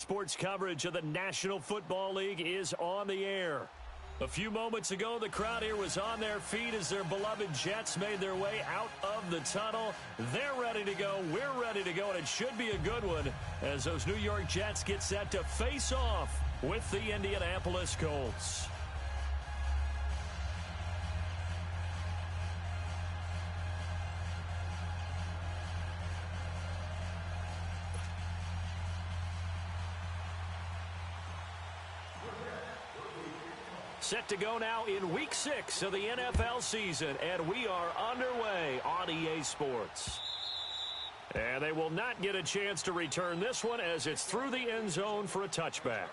Sports coverage of the National Football League is on the air. A few moments ago, the crowd here was on their feet as their beloved Jets made their way out of the tunnel. They're ready to go. We're ready to go, and it should be a good one as those New York Jets get set to face off with the Indianapolis Colts. Set to go now in Week 6 of the NFL season, and we are underway on EA Sports. And they will not get a chance to return this one as it's through the end zone for a touchback.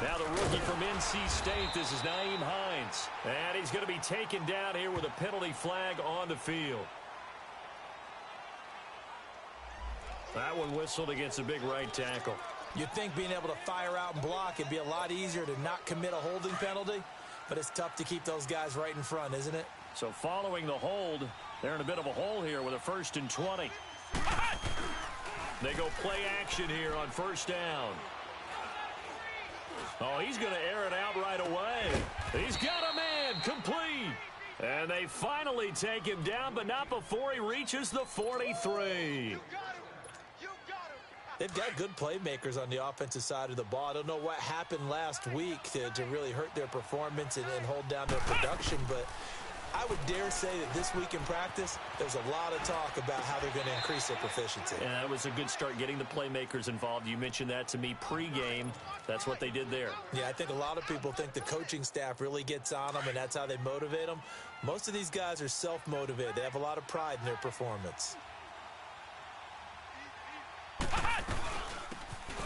Now the rookie from NC State, this is Nyheim Hines. And he's going to be taken down here with a penalty flag on the field. That one whistled against a big right tackle. You'd think being able to fire out and block it'd be a lot easier to not commit a holding penalty, but it's tough to keep those guys right in front, isn't it? So following the hold, they're in a bit of a hole here with a 1st and 20. They go play action here on 1st down. Oh, he's going to air it out right away. He's got a man, complete. And they finally take him down, but not before he reaches the 43. They've got good playmakers on the offensive side of the ball. I don't know what happened last week to really hurt their performance and hold down their production, but I would dare say that this week in practice, there's a lot of talk about how they're going to increase their proficiency. And that was a good start, getting the playmakers involved. You mentioned that to me pregame. That's what they did there. Yeah, I think a lot of people think the coaching staff really gets on them, and that's how they motivate them. Most of these guys are self-motivated. They have a lot of pride in their performance.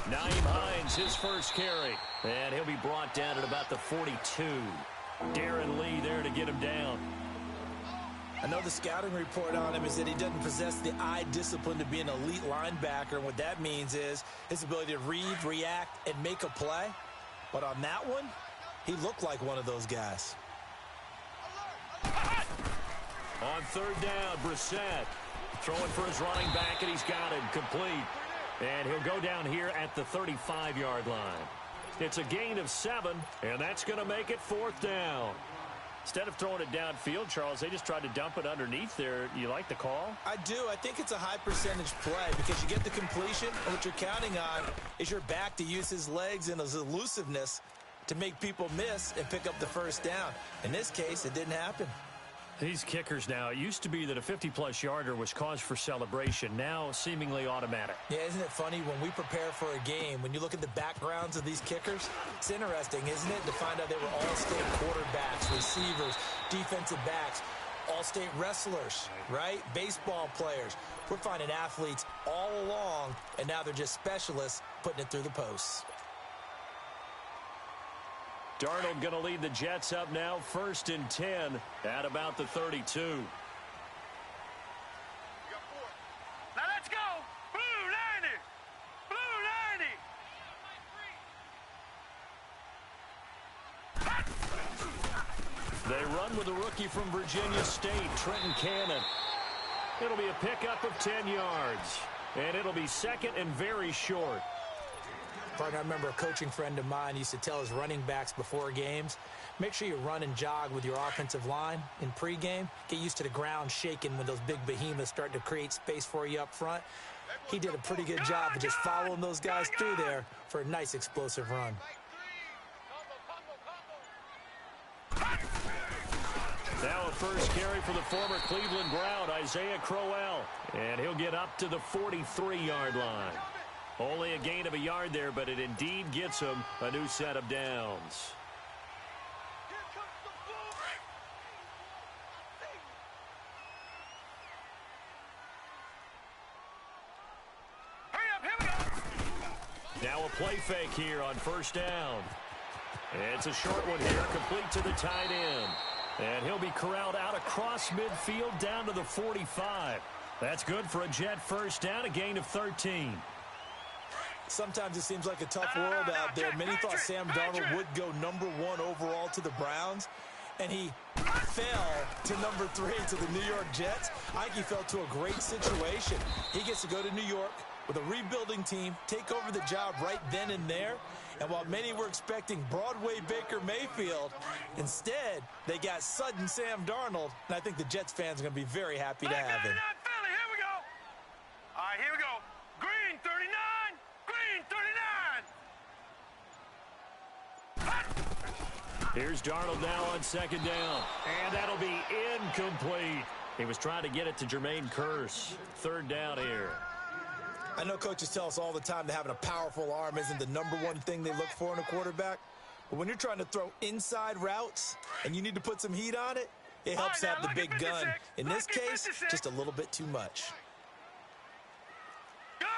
Nyheim Hines, his first carry. And he'll be brought down at about the 42. Darren Lee there to get him down. I know the scouting report on him is that he doesn't possess the eye discipline to be an elite linebacker. And what that means is his ability to read, react, and make a play. But on that one, he looked like one of those guys. On 3rd down, Brissett throwing for his running back, and he's got it complete. And he'll go down here at the 35-yard line. It's a gain of 7, and that's going to make it 4th down. Instead of throwing it downfield, Charles, they just tried to dump it underneath there. You like the call? I do. I think it's a high-percentage play because you get the completion, and what you're counting on is your back to use his legs and his elusiveness to make people miss and pick up the 1st down. In this case, it didn't happen. These kickers now, it used to be that a 50-plus yarder was cause for celebration. Now, seemingly automatic. Yeah, isn't it funny when we prepare for a game, when you look at the backgrounds of these kickers, it's interesting, isn't it, to find out they were all-state quarterbacks, receivers, defensive backs, all-state wrestlers, right? Baseball players. We're finding athletes all along, and now they're just specialists putting it through the posts. Darnold going to lead the Jets up now, 1st and 10 at about the 32. Now let's go. Blue 90. Blue 90. They run with a rookie from Virginia State, Trenton Cannon. It'll be a pickup of 10 yards, and it'll be 2nd and very short. Partner, I remember a coaching friend of mine used to tell his running backs before games, make sure you run and jog with your offensive line in pregame. Get used to the ground shaking when those big behemoths start to create space for you up front. He did a pretty good job of just following those guys through there for a nice explosive run. Now a first carry for the former Cleveland Brown, Isaiah Crowell. And he'll get up to the 43-yard line. Only a gain of a yard there, but it indeed gets him a new set of downs. Now a play fake here on 1st down. It's a short one here, complete to the tight end. And he'll be corralled out across midfield down to the 45. That's good for a Jet first down, a gain of 13. Sometimes it seems like a tough world out there. Many thought Sam Darnold would go #1 overall to the Browns, and he fell to #3 to the New York Jets. I think he fell to a great situation. He gets to go to New York with a rebuilding team, take over the job right then and there. And while many were expecting Broadway Baker Mayfield, instead, they got sudden Sam Darnold. And I think the Jets fans are going to be very happy to have him. Philly, here we go. All right, here we go. Green 39. Green 39. Here's Darnold now on second down. And that'll be incomplete. He was trying to get it to Jermaine Kearse. Third down here. I know coaches tell us all the time that having a powerful arm isn't the #1 thing they look for in a quarterback. But when you're trying to throw inside routes and you need to put some heat on it, it helps to have the big gun. In this case, just a little bit too much. Gun!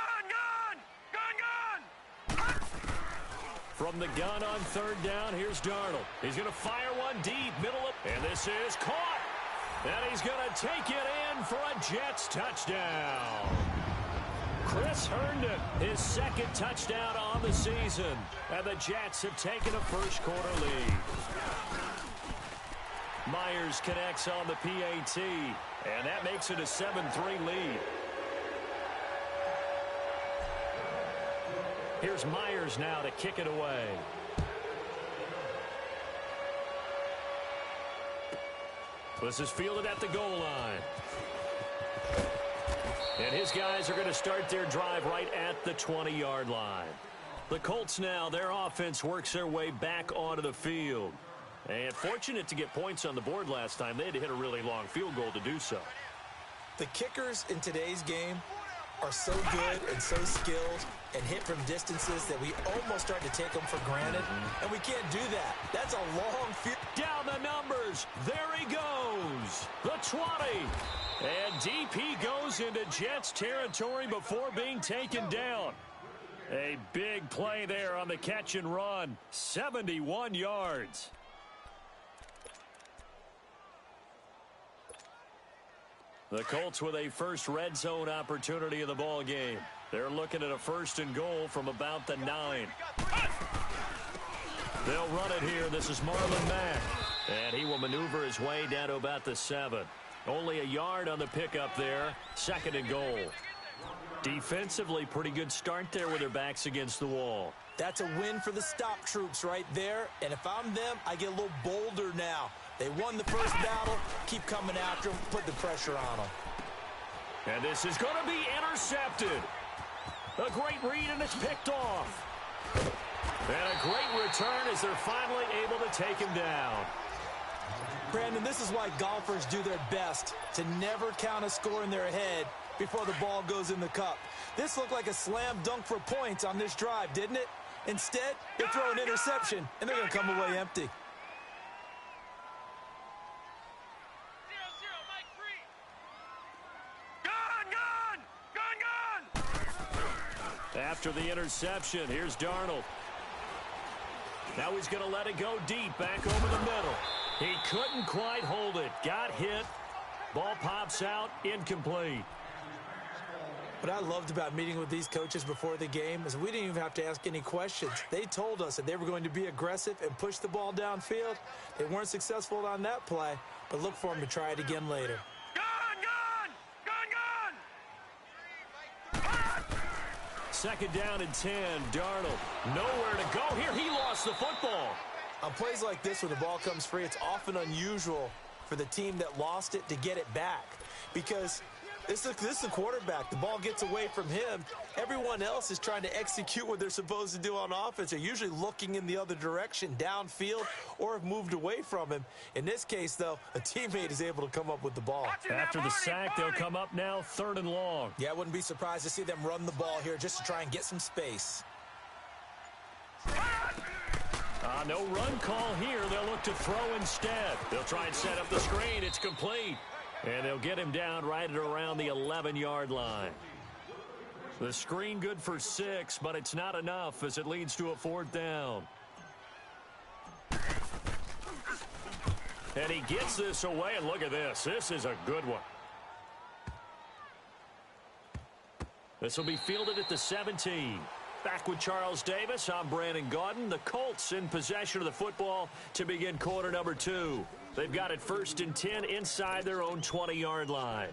From the gun on third down, here's Darnold. He's going to fire one deep, middle of, and this is caught. And he's going to take it in for a Jets touchdown. Chris Herndon, his second touchdown on the season. And the Jets have taken a first-quarter lead. Myers connects on the PAT, and that makes it a 7-3 lead. Here's Myers now to kick it away. This is fielded at the goal line. And his guys are going to start their drive right at the 20-yard line. The Colts now, their offense works their way back onto the field. And fortunate to get points on the board last time. They had to hit a really long field goal to do so. The kickers in today's game are so good and so skilled and hit from distances that we almost start to take them for granted. And we can't do that. That's a long field. Down the numbers. There he goes. The 20. And deep he goes into Jets territory before being taken down. A big play there on the catch and run. 71 yards. The Colts with a first red zone opportunity of the ball game. They're looking at a first and goal from about the 9. They'll run it here. This is Marlon Mack. And he will maneuver his way down to about the 7. Only a yard on the pickup there. Second and goal. Defensively, pretty good start there with their backs against the wall. That's a win for the stop troops right there. And if I'm them, I get a little bolder now. They won the first battle. Keep coming after them. Put the pressure on them. And this is going to be intercepted. A great read, and it's picked off. And a great return as they're finally able to take him down. Brandon, this is why golfers do their best to never count a score in their head before the ball goes in the cup. This looked like a slam dunk for points on this drive, didn't it? Instead, they throw an interception, and they're going to come away empty. After the interception, here's Darnold. Now he's going to let it go deep, back over the middle. He couldn't quite hold it. Got hit. Ball pops out, incomplete. What I loved about meeting with these coaches before the game is we didn't even have to ask any questions. They told us that they were going to be aggressive and push the ball downfield. They weren't successful on that play, but look for them to try it again later. Second down and 10. Darnold nowhere to go here. He lost the football. On plays like this where the ball comes free, it's often unusual for the team that lost it to get it back. Because this is a quarterback. The ball gets away from him. Everyone else is trying to execute what they're supposed to do on offense. They're usually looking in the other direction, downfield, or have moved away from him. In this case, though, a teammate is able to come up with the ball. After the sack, they'll come up now 3rd and long. Yeah, I wouldn't be surprised to see them run the ball here just to try and get some space. No run call here. They'll look to throw instead. They'll try and set up the screen. It's complete. And they'll get him down right at around the 11-yard line. The screen good for 6, but it's not enough as it leads to a 4th down. And he gets this away, and look at this. This is a good one. This will be fielded at the 17. Back with Charles Davis, I'm Brandon Gaudin. The Colts in possession of the football to begin quarter number 2. They've got it 1st and 10 inside their own 20-yard line.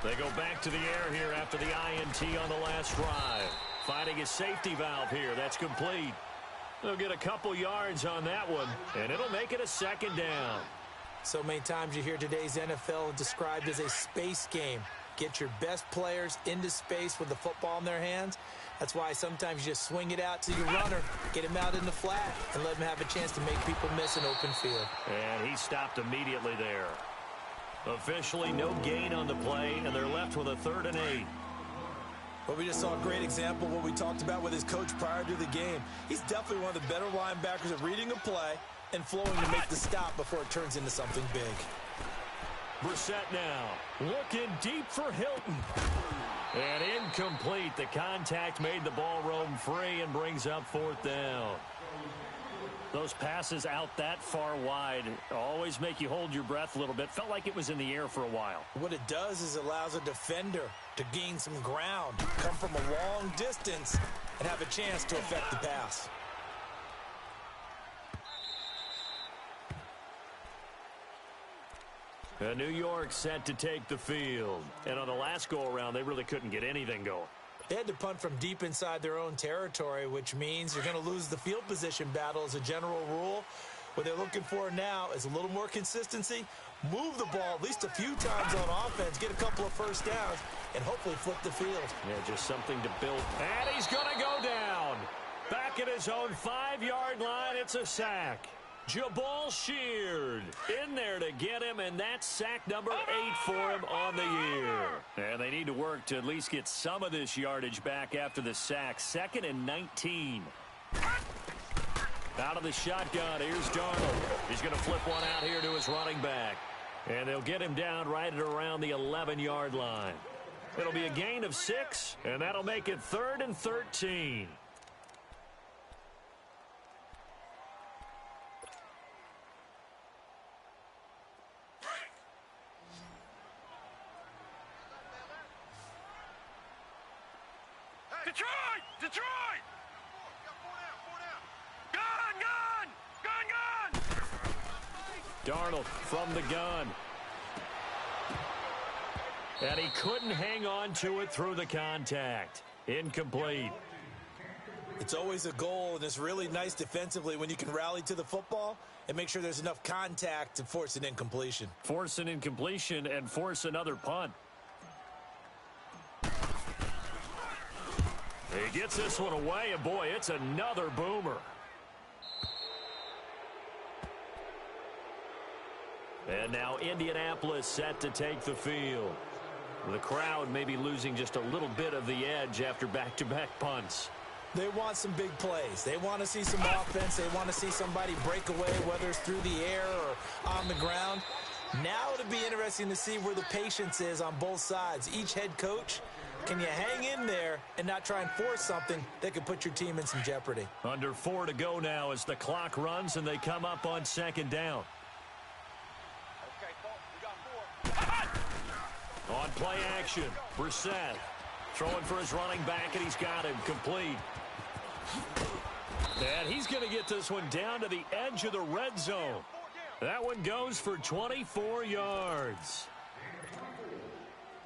They go back to the air here after the INT on the last drive. Finding a safety valve here. That's complete. They'll get a couple yards on that one, and it'll make it a 2nd down. So many times you hear today's NFL described as a space game. Get your best players into space with the football in their hands. That's why sometimes you just swing it out to your runner, get him out in the flat, and let him have a chance to make people miss an open field. And he stopped immediately there. Officially no gain on the play, and they're left with a 3rd and 8. Well, we just saw a great example of what we talked about with his coach prior to the game. He's definitely one of the better linebackers at reading a play and flowing to make the stop before it turns into something big. Brissett now looking deep for Hilton. And incomplete. The contact made the ball roam free and brings up 4th down. Those passes out that far wide always make you hold your breath a little bit. Felt like it was in the air for a while. What it does is allows a defender to gain some ground, come from a long distance, and have a chance to affect the pass. New York set to take the field. And on the last go-around, they really couldn't get anything going. They had to punt from deep inside their own territory, which means you're going to lose the field position battle as a general rule. What they're looking for now is a little more consistency, move the ball at least a few times on offense, get a couple of 1st downs, and hopefully flip the field. Yeah, just something to build. And he's going to go down. Back at his own 5-yard line, it's a sack. Jabal Sheard in there to get him, and that's sack number 8 for him on the year. And they need to work to at least get some of this yardage back after the sack. 2nd and 19. Out of the shotgun, here's Darnold. He's going to flip one out here to his running back. And they'll get him down right at around the 11-yard line. It'll be a gain of 6, and that'll make it 3rd and 13. Detroit! Detroit! Gun! Darnold from the gun. And he couldn't hang on to it through the contact. Incomplete. It's always a goal, and it's really nice defensively when you can rally to the football and make sure there's enough contact to force an incompletion. Force an incompletion and force another punt. He gets this one away, and boy, it's another boomer. And now Indianapolis set to take the field. The crowd may be losing just a little bit of the edge after back-to-back punts. They want some big plays. They want to see some offense. They want to see somebody break away, whether it's through the air or on the ground. Now it'll be interesting to see where the patience is on both sides. Each head coach, can you hang in there and not try and force something that could put your team in some jeopardy? Under 4 to go now as the clock runs and they come up on 2nd down. On play action, Brissett throwing for his running back, and he's got him complete. And he's going to get this one down to the edge of the red zone. That one goes for 24 yards.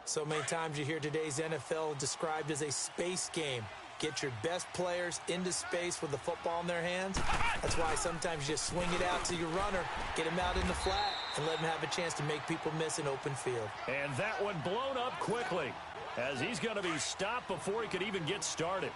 So many times you hear today's NFL described as a space game. Get your best players into space with the football in their hands. That's why sometimes you just swing it out to your runner, get him out in the flat, and let him have a chance to make people miss an open field. And that one blown up quickly as he's going to be stopped before he could even get started.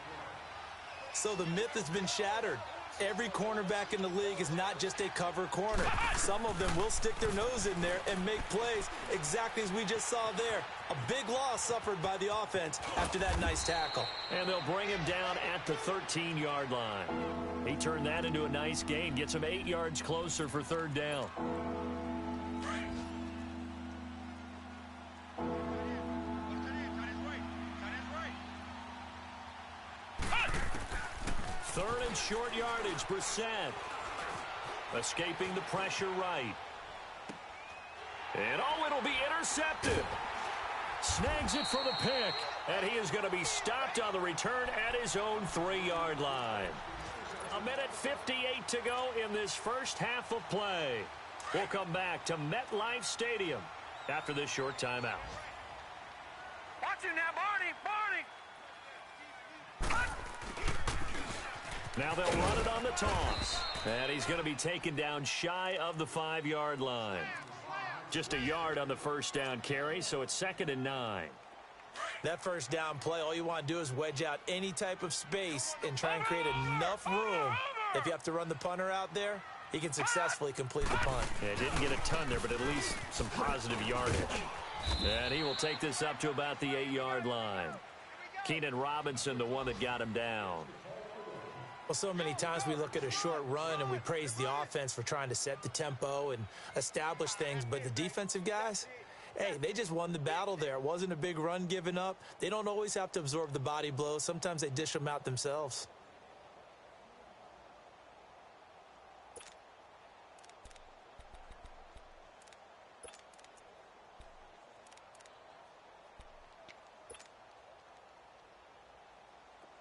So the myth has been shattered. Every cornerback in the league is not just a cover corner. Some of them will stick their nose in there and make plays exactly as we just saw there. A big loss suffered by the offense after that nice tackle. And they'll bring him down at the 13-yard line. He turned that into a nice gain, gets him 8 yards closer for 3rd down. Third and short yardage, Brissett. Escaping the pressure right. And it'll be intercepted. Snags it for the pick. And he is going to be stopped on the return at his own 3-yard line. 1:58 to go in this first half of play. We'll come back to MetLife Stadium after this short timeout. Watch him now, Barney! Now they'll run it on the toss. And he's going to be taken down shy of the 5-yard line. Just a yard on the first down carry, so it's 2nd and 9. That first down play, all you want to do is wedge out any type of space and try and create enough room. If you have to run the punter out there, he can successfully complete the punt. Yeah, didn't get a ton there, but at least some positive yardage. And he will take this up to about the 8-yard line. Keenan Robinson, the one that got him down. Well, so many times we look at a short run and we praise the offense for trying to set the tempo and establish things, but the defensive guys, hey, they just won the battle there. It wasn't a big run given up. They don't always have to absorb the body blows. Sometimes they dish them out themselves.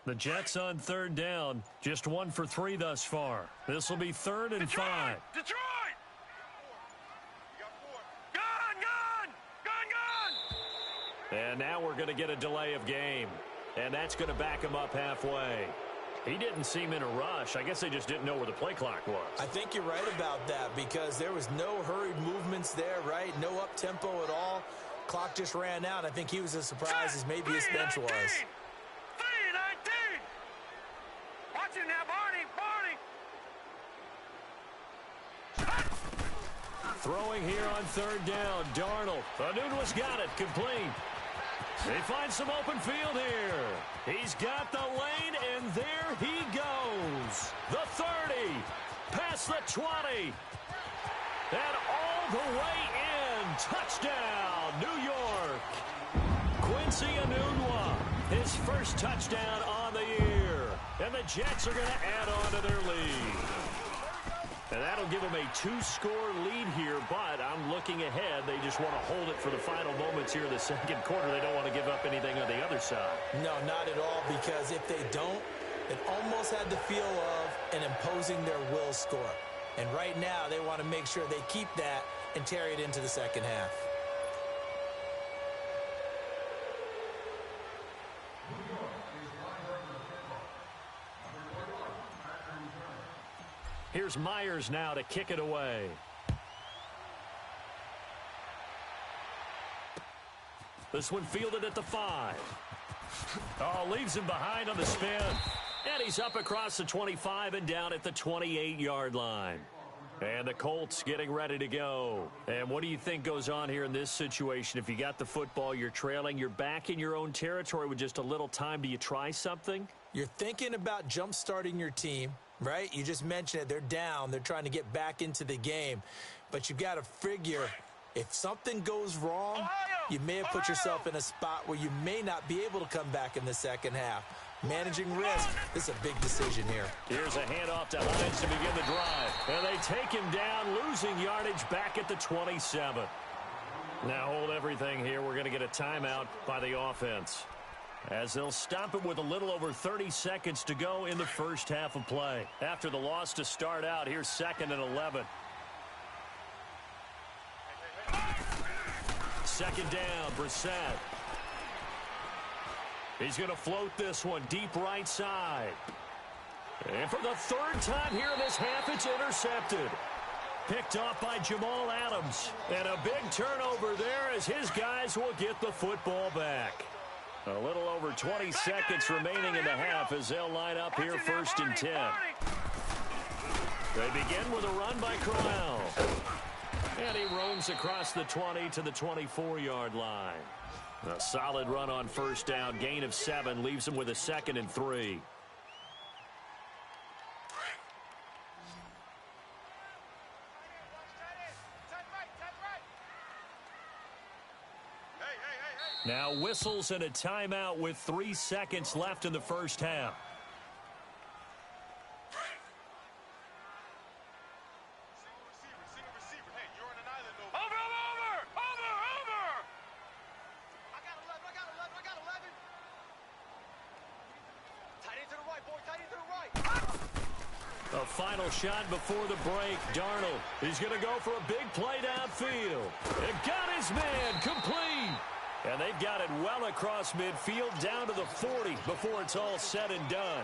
The Jets on 3rd down, just 1 for 3 thus far. This will be 3rd and 5. Detroit! Gun! And now we're going to get a delay of game. And that's going to back him up halfway. He didn't seem in a rush. I guess they just didn't know where the play clock was. I think you're right about that because there was no hurried movements there, right? No up-tempo at all. Clock just ran out. I think he was as surprised as maybe his bench was. 3:19! Watch him now, Barney! Throwing here on 3rd down, Darnold. Anunwa's got it, complete. They find some open field here. He's got the lane, and there he goes. The 30, past the 20, and all the way in. Touchdown, New York. Quincy Enunwa, his first touchdown on the year. And the Jets are going to add on to their lead. And that'll give them a 2-score lead here, but I'm looking ahead. They just want to hold it for the final moments here in the second quarter. They don't want to give up anything on the other side. No, not at all, because if they don't, it almost had the feel of an imposing their will score. And right now, they want to make sure they keep that and carry it into the second half. Here's Myers now to kick it away. This one fielded at the 5. Oh, leaves him behind on the spin. And he's up across the 25 and down at the 28-yard line. And the Colts getting ready to go. And what do you think goes on here in this situation? If you got the football, you're trailing, you're back in your own territory with just a little time. Do you try something? You're thinking about jump-starting your team, right? You just mentioned it. They're down. They're trying to get back into the game. But you've got to figure if something goes wrong, you may have put yourself in a spot where you may not be able to come back in the second half. Managing risk, this is a big decision here. Here's a handoff to Hines to begin the drive. And they take him down, losing yardage back at the 27. Now hold everything here. We're going to get a timeout by the offense, as they'll stop it with a little over 30 seconds to go in the first half of play. After the loss to start out, here's 2nd and 11. 2nd down, Brissett. He's going to float this one deep right side. And for the 3rd time here in this half, it's intercepted. Picked off by Jamal Adams. And a big turnover there as his guys will get the football back. A little over 20 seconds remaining in the half as they'll line up here 1st and 10. They begin with a run by Crowell. And he roams across the 20 to the 24-yard line. A solid run on 1st down. Gain of 7 leaves him with a 2nd and 3. Now whistles and a timeout with 3 seconds left in the first half. A final shot before the break. Darnold, he's going to go for a big play downfield. It got his man complete. And they've got it well across midfield down to the 40 before it's all said and done.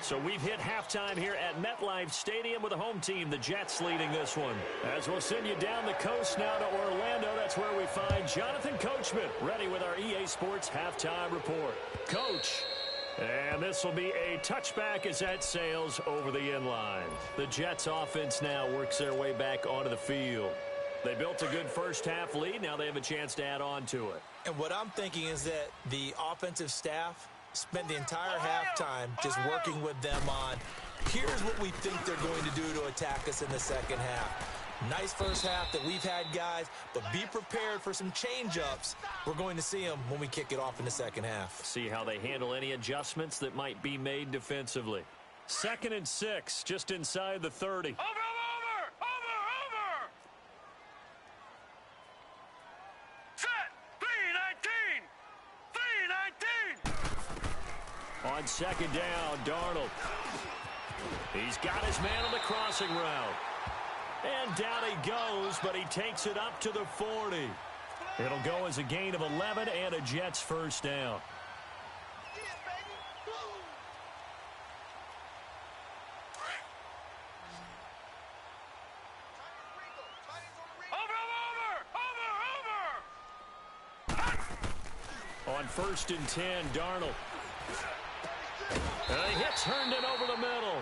So we've hit halftime here at MetLife Stadium with the home team, the Jets, leading this one. As we'll send you down the coast now to Orlando, that's where we find Jonathan Coachman, ready with our EA Sports halftime report. Coach, and this will be a touchback as that sails over the inline. The Jets offense now works their way back onto the field. They built a good first-half lead. Now they have a chance to add on to it. And what I'm thinking is that the offensive staff spent the entire halftime just working with them on, here's what we think they're going to do to attack us in the second half. Nice first half that we've had, guys, but be prepared for some change-ups. We're going to see them when we kick it off in the second half. See how they handle any adjustments that might be made defensively. 2nd and 6, just inside the 30. Over! Set! 3-19! On 2nd down, Darnold. He's got his man on the crossing route. And down he goes, but he takes it up to the 40. It'll go as a gain of 11 and a Jets first down. On 1st and 10, Darnold. And a hit turned it over the middle.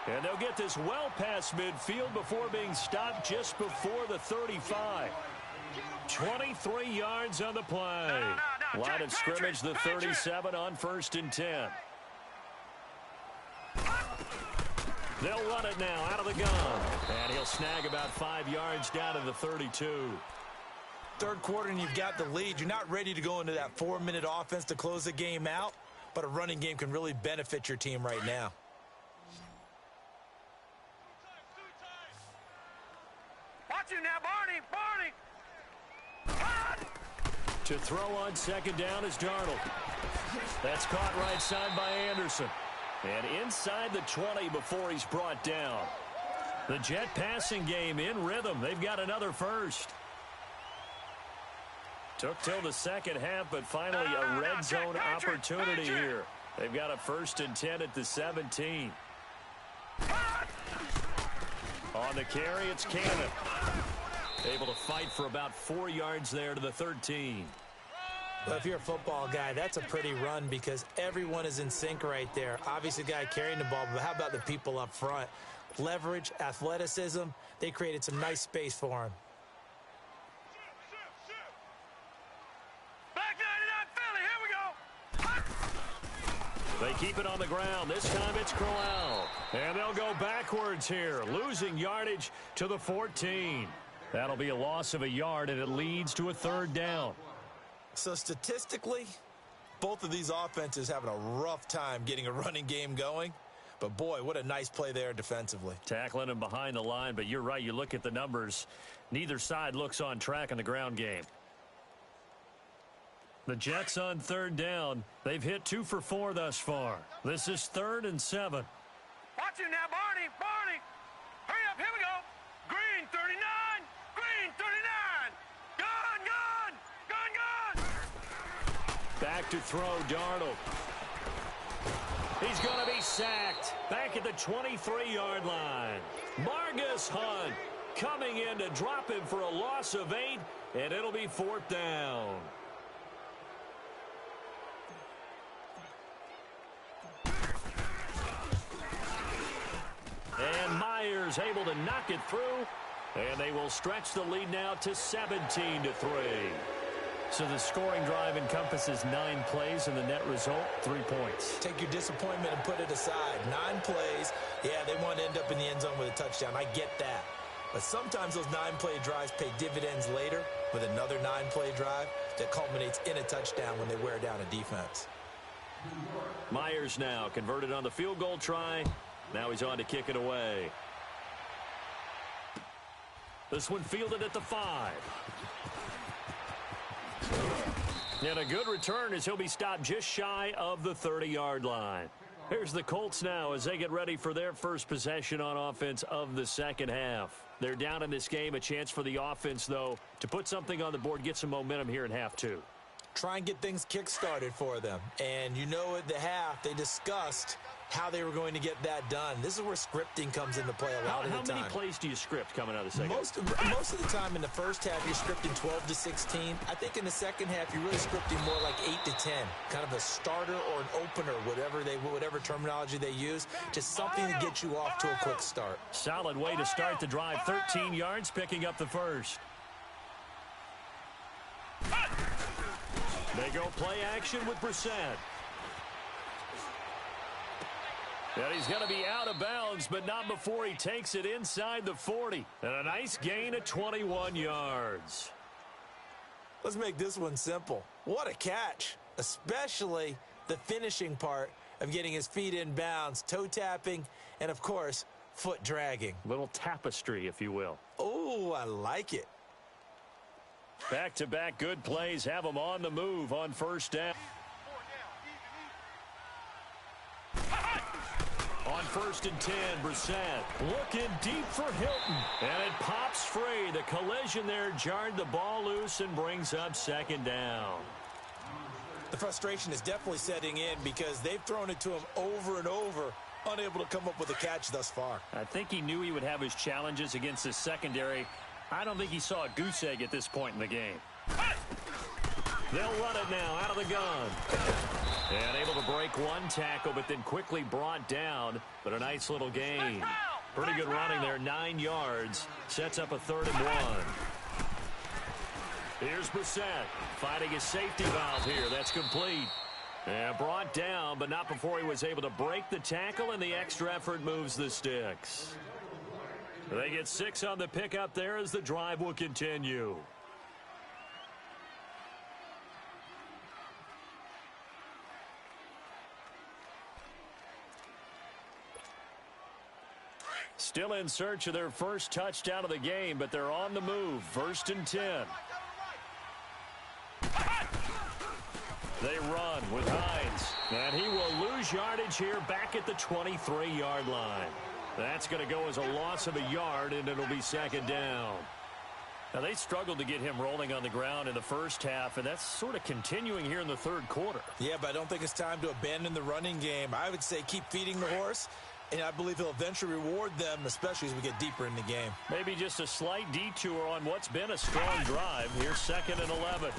And they'll get this well past midfield before being stopped just before the 35. 23 yards on the play. Line of scrimmage, the 37 on 1st and 10. They'll run it now out of the gun. And he'll snag about 5 yards down to the 32. Third quarter and you've got the lead. You're not ready to go into that 4-minute offense to close the game out, but a running game can really benefit your team right now. Watch it now, Barney! To throw on 2nd down is Darnold. That's caught right side by Anderson. And inside the 20 before he's brought down. The Jet passing game in rhythm. They've got another first. Took till the second half, but finally a red zone opportunity here. They've got a 1st and 10 at the 17. On the carry, it's Cannon. Able to fight for about 4 yards there to the 13. Well, if you're a football guy, that's a pretty run because everyone is in sync right there. Obviously, the guy carrying the ball, but how about the people up front? Leverage, athleticism, they created some nice space for him. Back 99 Philly, here we go! They keep it on the ground. This time it's Crowell. And they'll go backwards here, losing yardage to the 14. That'll be a loss of a yard, and it leads to a 3rd down. So statistically, both of these offenses having a rough time getting a running game going. But, boy, what a nice play there defensively. Tackling him behind the line, but you're right. You look at the numbers. Neither side looks on track in the ground game. The Jets on 3rd down. They've hit 2 for 4 thus far. This is 3rd and 7. Watch it now, Barney! Hurry up, here we go! Green 39! Green 39! Gun! Back to throw, Darnold. He's going to be sacked. Back at the 23-yard line. Margus Hunt coming in to drop him for a loss of 8, and it'll be 4th down. And Myers able to knock it through, and they will stretch the lead now to 17-3. So the scoring drive encompasses 9 plays, and the net result, 3 points. Take your disappointment and put it aside. 9 plays. Yeah, they want to end up in the end zone with a touchdown. I get that. But sometimes those 9-play drives pay dividends later with another 9-play drive that culminates in a touchdown when they wear down a defense. Myers now converted on the field goal try. Now he's on to kick it away. This one fielded at the 5. And a good return as he'll be stopped just shy of the 30-yard line. Here's the Colts now as they get ready for their first possession on offense of the second half. They're down in this game. A chance for the offense, though, to put something on the board, get some momentum here in half two. Try and get things kick-started for them. And you know at the half, they discussed how they were going to get that done. This is where scripting comes into play a lot of the time. How many plays do you script coming out of the second? Most of the time in the first half, you're scripting 12 to 16. I think in the second half, you're really scripting more like 8 to 10. Kind of a starter or an opener, whatever terminology they use. Just something to get you off to a quick start. Solid way to start the drive. 13 yards, picking up the first. They go play action with Brissett. And he's going to be out of bounds, but not before he takes it inside the 40. And a nice gain of 21 yards. Let's make this one simple. What a catch, especially the finishing part of getting his feet in bounds, toe tapping, and, of course, foot dragging. Little tapestry, if you will. Oh, I like it. Back-to-back good plays have him on the move on first down. On 1st and 10, Brissett looking deep for Hilton. And it pops free. The collision there jarred the ball loose and brings up second down. The frustration is definitely setting in because they've thrown it to him over and over, unable to come up with a catch thus far. I think he knew he would have his challenges against his secondary. I don't think he saw a goose egg at this point in the game. They'll run it now out of the gun. And able to break one tackle, but then quickly brought down. But a nice little gain. Pretty good running there, 9 yards. Sets up a 3rd and 1. Here's Brissett fighting his safety valve here. That's complete. And brought down, but not before he was able to break the tackle, and the extra effort moves the sticks. They get 6 on the pickup there as the drive will continue. Still in search of their first touchdown of the game, but they're on the move. 1st and 10. They run with Hines, and he will lose yardage here back at the 23-yard line. That's going to go as a loss of a yard, and it'll be second down. Now, they struggled to get him rolling on the ground in the first half, and that's sort of continuing here in the third quarter. Yeah, but I don't think it's time to abandon the running game. I would say keep feeding the horse, and I believe he'll eventually reward them, especially as we get deeper in the game. Maybe just a slight detour on what's been a strong drive. Here's 2nd and 11.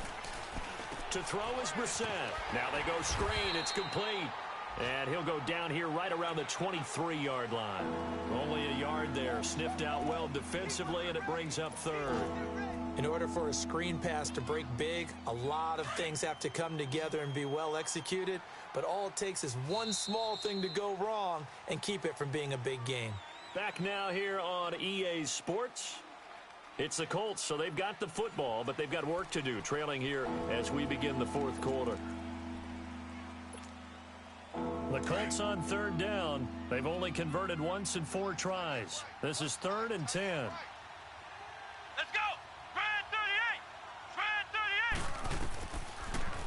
To throw is Brissett. Now they go screen. It's complete. And he'll go down here right around the 23-yard line. Only a yard there. Sniffed out well defensively, and it brings up 3rd. In order for a screen pass to break big, a lot of things have to come together and be well executed. But all it takes is one small thing to go wrong and keep it from being a big game. Back now here on EA Sports. It's the Colts, so they've got the football, but they've got work to do, trailing here as we begin the 4th quarter. The Colts on 3rd down. They've only converted once in 4 tries. This is 3rd and 10. Let's go! Spread 38! Spread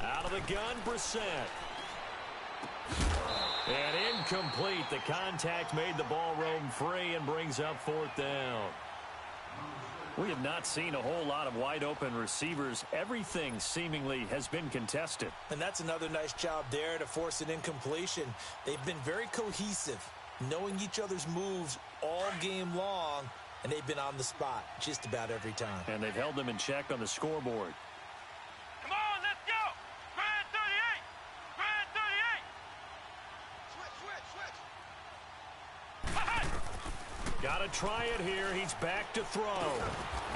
38! Out of the gun, Brissett. And incomplete. The contact made the ball roam free and brings up 4th down. We have not seen a whole lot of wide-open receivers. Everything seemingly has been contested. And that's another nice job there to force an incompletion. They've been very cohesive, knowing each other's moves all game long, and they've been on the spot just about every time. And they've held them in check on the scoreboard. Come on, let's go! Spread 38! Spread 38! Switch! Got to try it here. He's back to throw.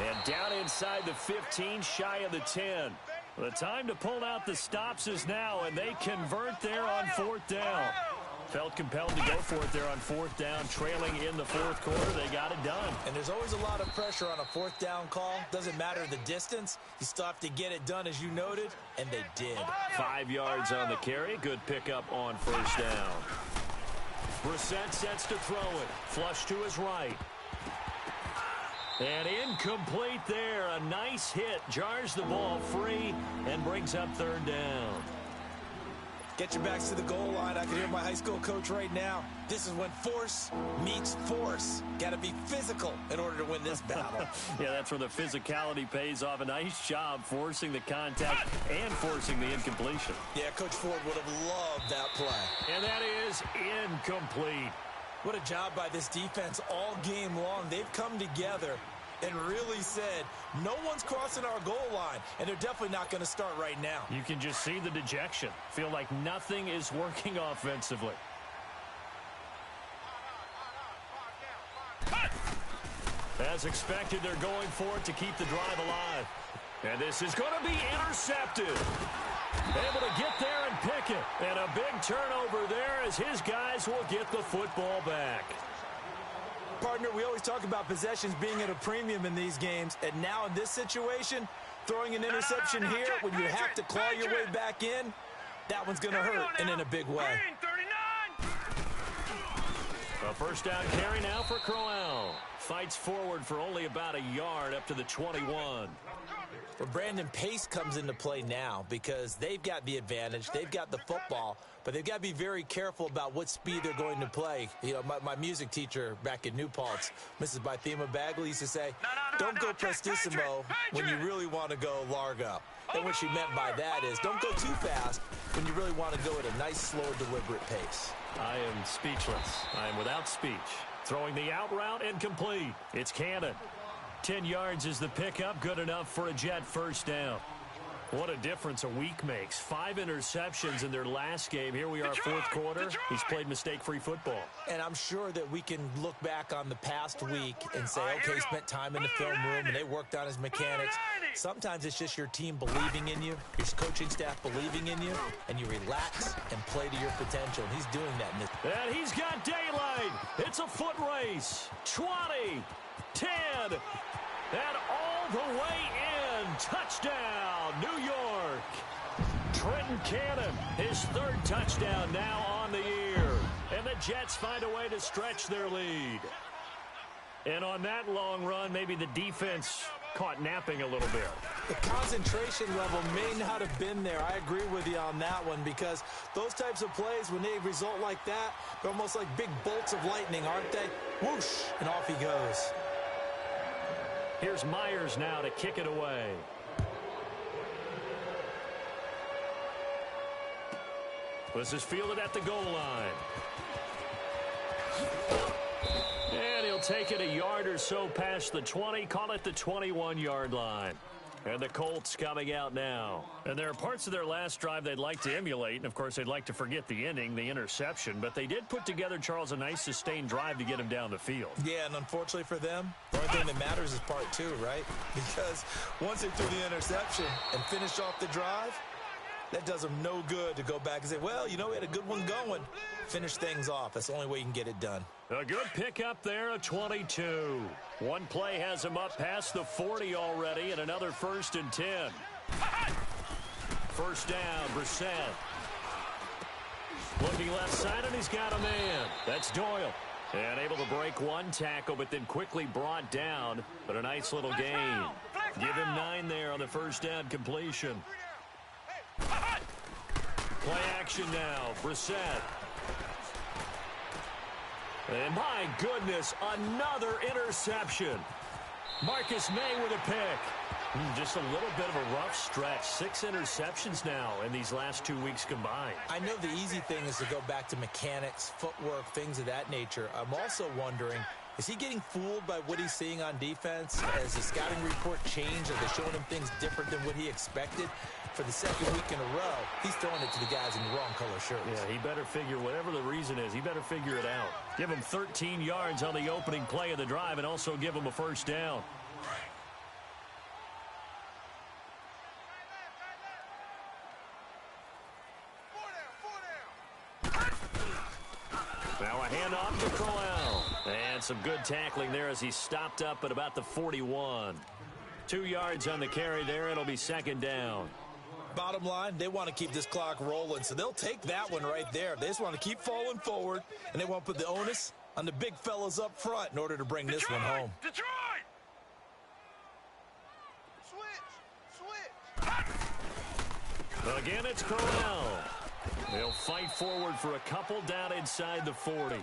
And down inside the 15, shy of the 10. The time to pull out the stops is now, and they convert there on 4th down. Felt compelled to go for it there on 4th down, trailing in the 4th quarter. They got it done. And there's always a lot of pressure on a 4th down call. Doesn't matter the distance. You still have to get it done, as you noted, and they did. 5 yards on the carry. Good pickup on 1st down. Brissett sets to throw it. Flush to his right. And incomplete there. A nice hit. Jars the ball free and brings up 3rd down. Get your backs to the goal line. I can hear my high school coach right now. This is when force meets force. Got to be physical in order to win this battle. Yeah, that's where the physicality pays off. A nice job forcing the contact and forcing the incompletion. Yeah, Coach Ford would have loved that play. And that is incomplete. What a job by this defense all game long. They've come together and really said, no one's crossing our goal line, and they're definitely not going to start right now. You can just see the dejection. Feel like nothing is working offensively. As expected, they're going for it to keep the drive alive. And this is going to be intercepted. Able to get there and pick it. And a big turnover there as his guys will get the football back. Partner, we always talk about possessions being at a premium in these games, and now in this situation, throwing an interception here when you have to claw your way back in, that one's going to hurt, and in a big way. A first down carry now for Crowell. Fights forward for only about a yard up to the 21. Well, Brandon, pace comes into play now because they've got the advantage. They've got the football, but they've got to be very careful about what speed they're going to play. You know, my music teacher back in New Paltz, Mrs. Bythema Bagley, used to say, don't go prestissimo when you really want to go largo. And what she meant by that is don't go too fast when you really want to go at a nice, slow, deliberate pace. I am speechless. I am without speech. Throwing the out route and complete. It's Cannon. 10 yards is the pickup, good enough for a Jet first down. What a difference a week makes. 5 interceptions in their last game. Here we are, fourth quarter. He's played mistake-free football. And I'm sure that we can look back on the past week and say, okay, he spent time in the film room and they worked on his mechanics. Sometimes it's just your team believing in you, your coaching staff believing in you, and you relax and play to your potential. And he's doing that. And he's got daylight. It's a foot race. 20, 10, and all the way in. Touchdown, New York. Trenton Cannon, his third touchdown now on the year. And the Jets find a way to stretch their lead. And on that long run, maybe the defense caught napping a little bit. The concentration level may not have been there. I agree with you on that one because those types of plays, when they result like that, they're almost like big bolts of lightning, aren't they? Whoosh, and off he goes. Here's Myers now to kick it away. This is fielded at the goal line. And he'll take it a yard or so past the 20, call it the 21-yard line. And the Colts coming out now. And there are parts of their last drive they'd like to emulate. And, of course, they'd like to forget the ending, the interception. But they did put together, Charles, a nice sustained drive to get him down the field. Yeah, and unfortunately for them, the only thing that matters is part 2, right? Because once they threw the interception and finished off the drive, that does them no good to go back and say, well, you know, we had a good one going. Finish things off. That's the only way you can get it done. A good pickup there, a 22. One play has him up past the 40 already, and another 1st and 10. First down, Brissett. Looking left side, and he's got a man. That's Doyle. And able to break one tackle, but then quickly brought down. But a nice little gain. Give him 9 there on the first down completion. Play action now, Brissett. And my goodness, another interception. Marcus May with a pick. Just a little bit of a rough stretch. 6 interceptions now in these last 2 weeks combined. I know the easy thing is to go back to mechanics, footwork, things of that nature. I'm also wondering, is he getting fooled by what he's seeing on defense? Has the scouting report changed? Are they showing him things different than what he expected? For the second week in a row, he's throwing it to the guys in the wrong color shirts. Yeah, he better figure, whatever the reason is, he better figure it out. Give him 13 yards on the opening play of the drive and also give him a first down. Now a handoff to Crowell. And some good tackling there as he stopped up at about the 41. 2 yards on the carry there. It'll be second down. Bottom line, they want to keep this clock rolling, so they'll take that one right there. They just want to keep falling forward, and they want to put the onus on the big fellas up front in order to bring this one home. Detroit! Switch! Again, it's Crowell. They'll fight forward for a couple down inside the 40.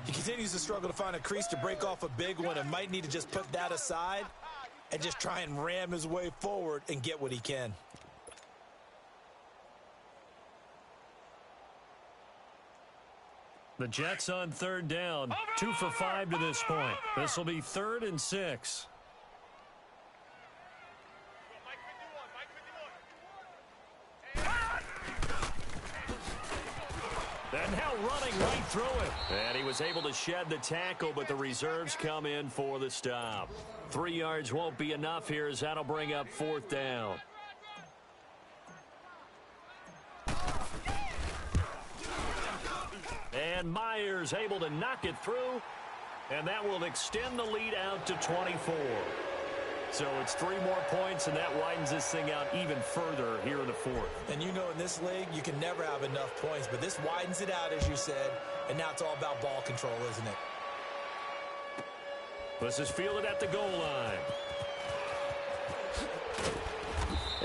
He continues to struggle to find a crease to break off a big one and might need to just put that aside and just try and ram his way forward and get what he can. The Jets on third down, 2 for 5 to this point. This will be 3rd and 6. And now running right through it. And he was able to shed the tackle, but the reserves come in for the stop. 3 yards won't be enough here as that'll bring up 4th down. And Myers able to knock it through, and that will extend the lead out to 24. So it's 3 more points, and that widens this thing out even further here in the 4th. And you know in this league, you can never have enough points, but this widens it out, as you said, and now it's all about ball control, isn't it? This is fielded at the goal line.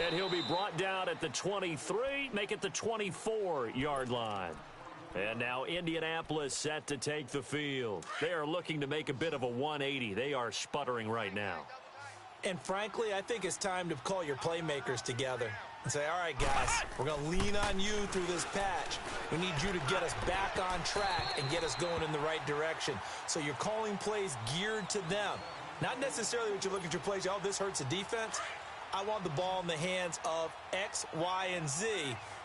And he'll be brought down at the 23, make it the 24-yard line. And now Indianapolis set to take the field. They are looking to make a bit of a 180. They are sputtering right now. And frankly, I think it's time to call your playmakers together and say, all right, guys, we're going to lean on you through this patch. We need you to get us back on track and get us going in the right direction. So you're calling plays geared to them. Not necessarily what you look at your plays, oh, this hurts the defense. I want the ball in the hands of X, Y, and Z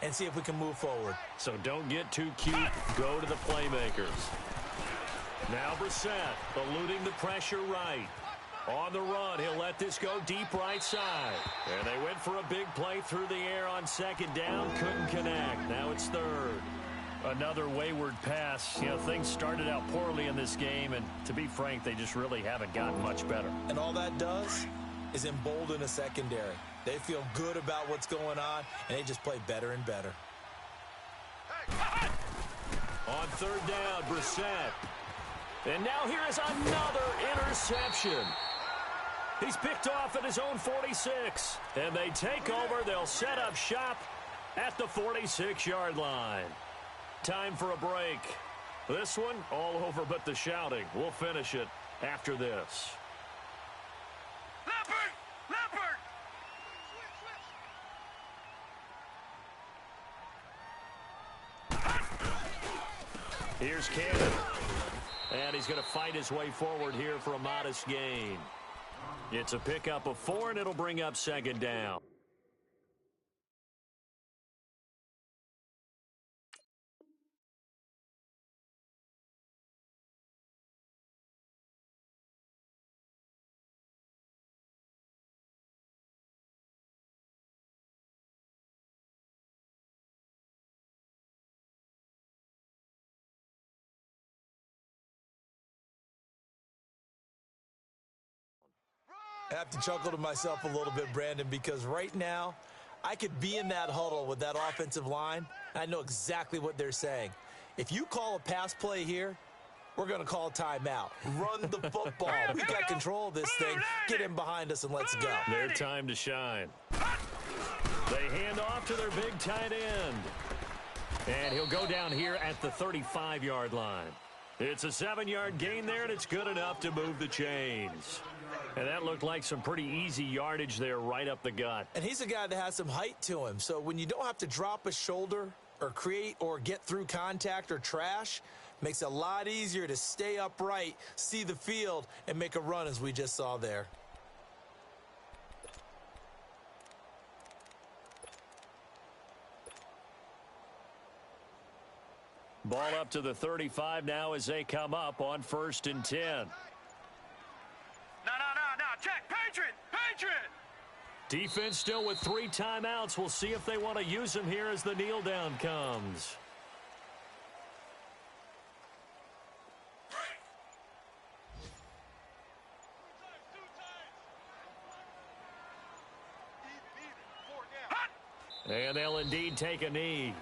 and see if we can move forward. So don't get too cute. Go to the playmakers. Now Brissett eluding the pressure right. On the run, he'll let this go deep right side. And they went for a big play through the air on 2nd down. Couldn't connect. Now it's 3rd. Another wayward pass. You know, things started out poorly in this game, and to be frank, they just really haven't gotten much better. And all that does is embolden a secondary. They feel good about what's going on, and they just play better and better. On 3rd down, Brissett. And now here is another interception. He's picked off at his own 46. And they take over. They'll set up shop at the 46-yard line. Time for a break. This one all over but the shouting. We'll finish it after this. Leopard! Leopard! Here's Cannon. And he's going to fight his way forward here for a modest gain. It's a pickup of 4, and it'll bring up 2nd down. I have to chuckle to myself a little bit, Brandon, because right now I could be in that huddle with that offensive line. And I know exactly what they're saying. If you call a pass play here, we're going to call a timeout. Run the football. We got control of this thing. Get him behind us and let's go. Their time to shine. They hand off to their big tight end. And he'll go down here at the 35-yard line. It's a 7-yard gain there, and it's good enough to move the chains. And that looked like some pretty easy yardage there right up the gut. And he's a guy that has some height to him. So when you don't have to drop a shoulder or create or get through contact or trash, makes it a lot easier to stay upright, see the field, and make a run as we just saw there. Ball up to the 35 now as they come up on 1st and 10. No. Check. Patriot! Defense still with 3 timeouts. We'll see if they want to use them here as the kneel down comes. And they'll indeed take a knee.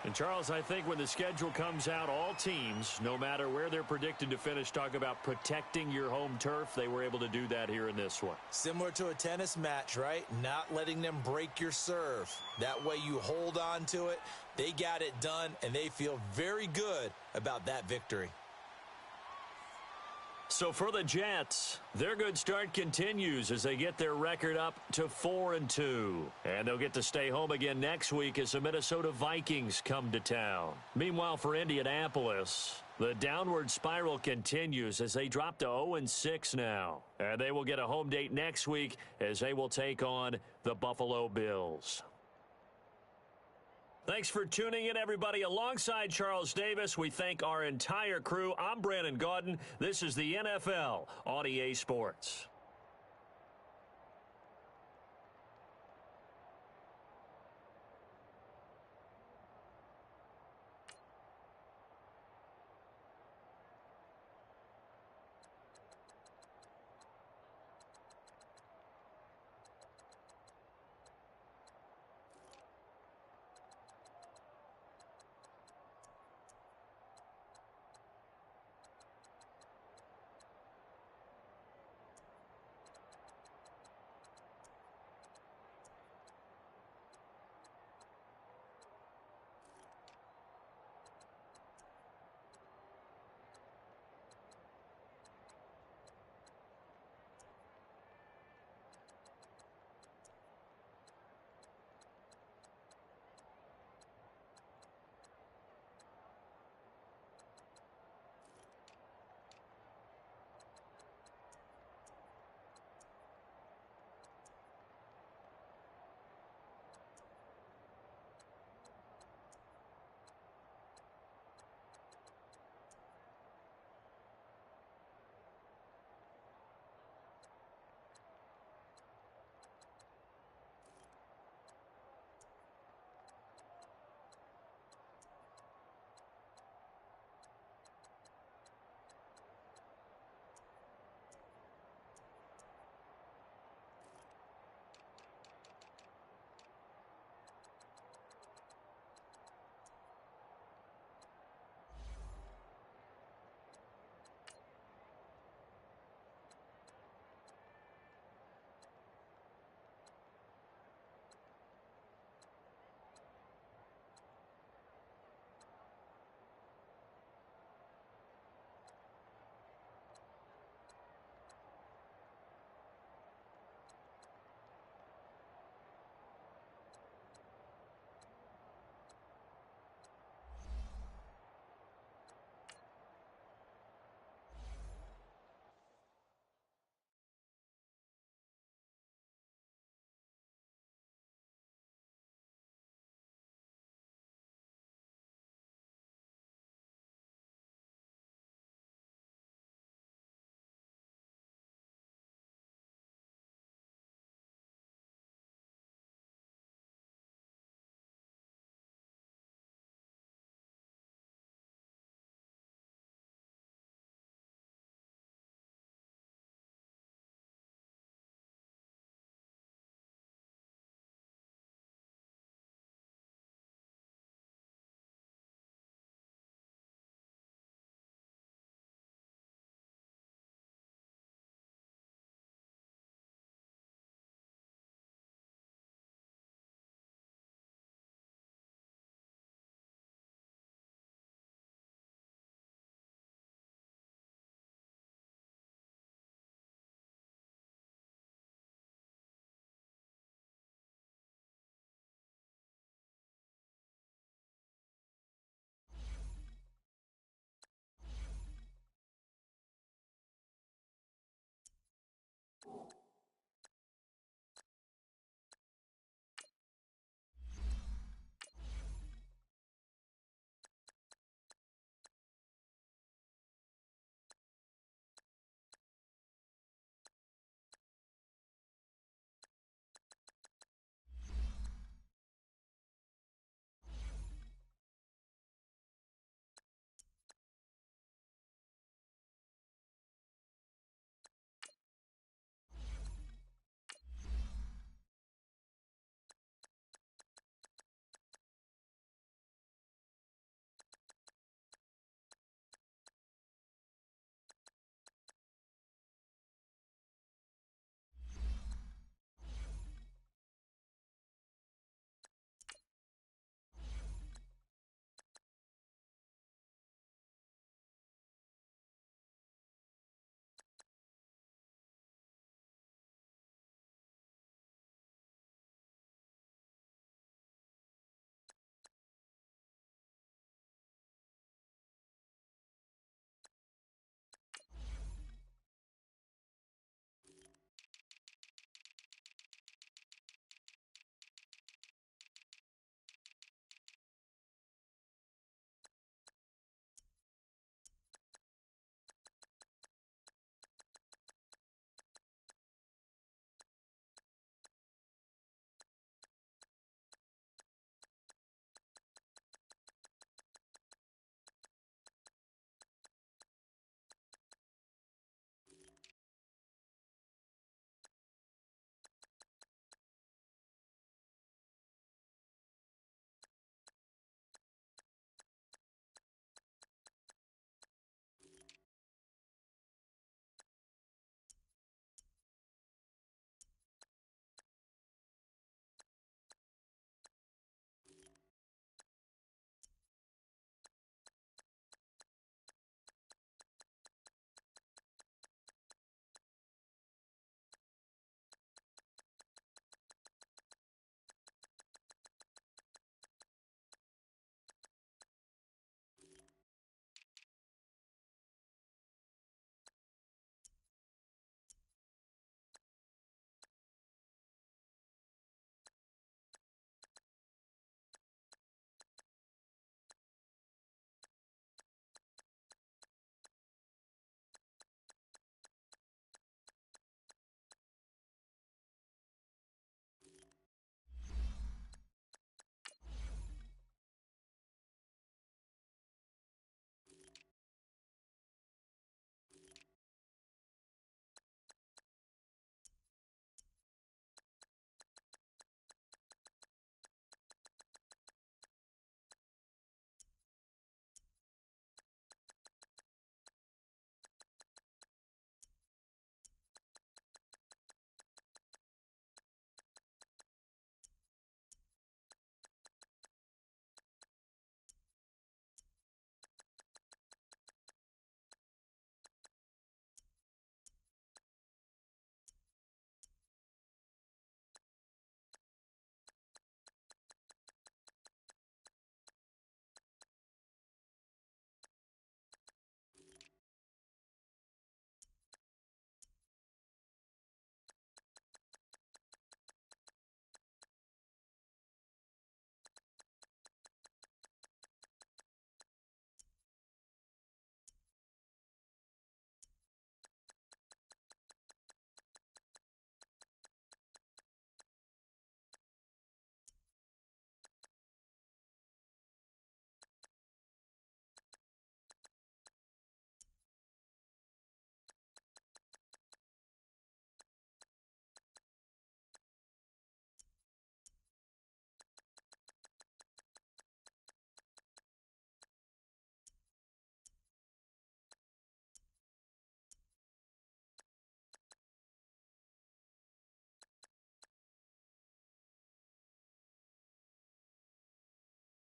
And, Charles, I think when the schedule comes out, all teams, no matter where they're predicted to finish, talk about protecting your home turf. They were able to do that here in this one. Similar to a tennis match, right? Not letting them break your serve. That way you hold on to it. They got it done, and they feel very good about that victory. So for the Jets, their good start continues as they get their record up to 4-2. And they'll get to stay home again next week as the Minnesota Vikings come to town. Meanwhile, for Indianapolis, the downward spiral continues as they drop to 0-6 now. And they will get a home date next week as they will take on the Buffalo Bills. Thanks for tuning in, everybody. Alongside Charles Davis, we thank our entire crew. I'm Brandon Gaudin. This is the NFL on EA Sports.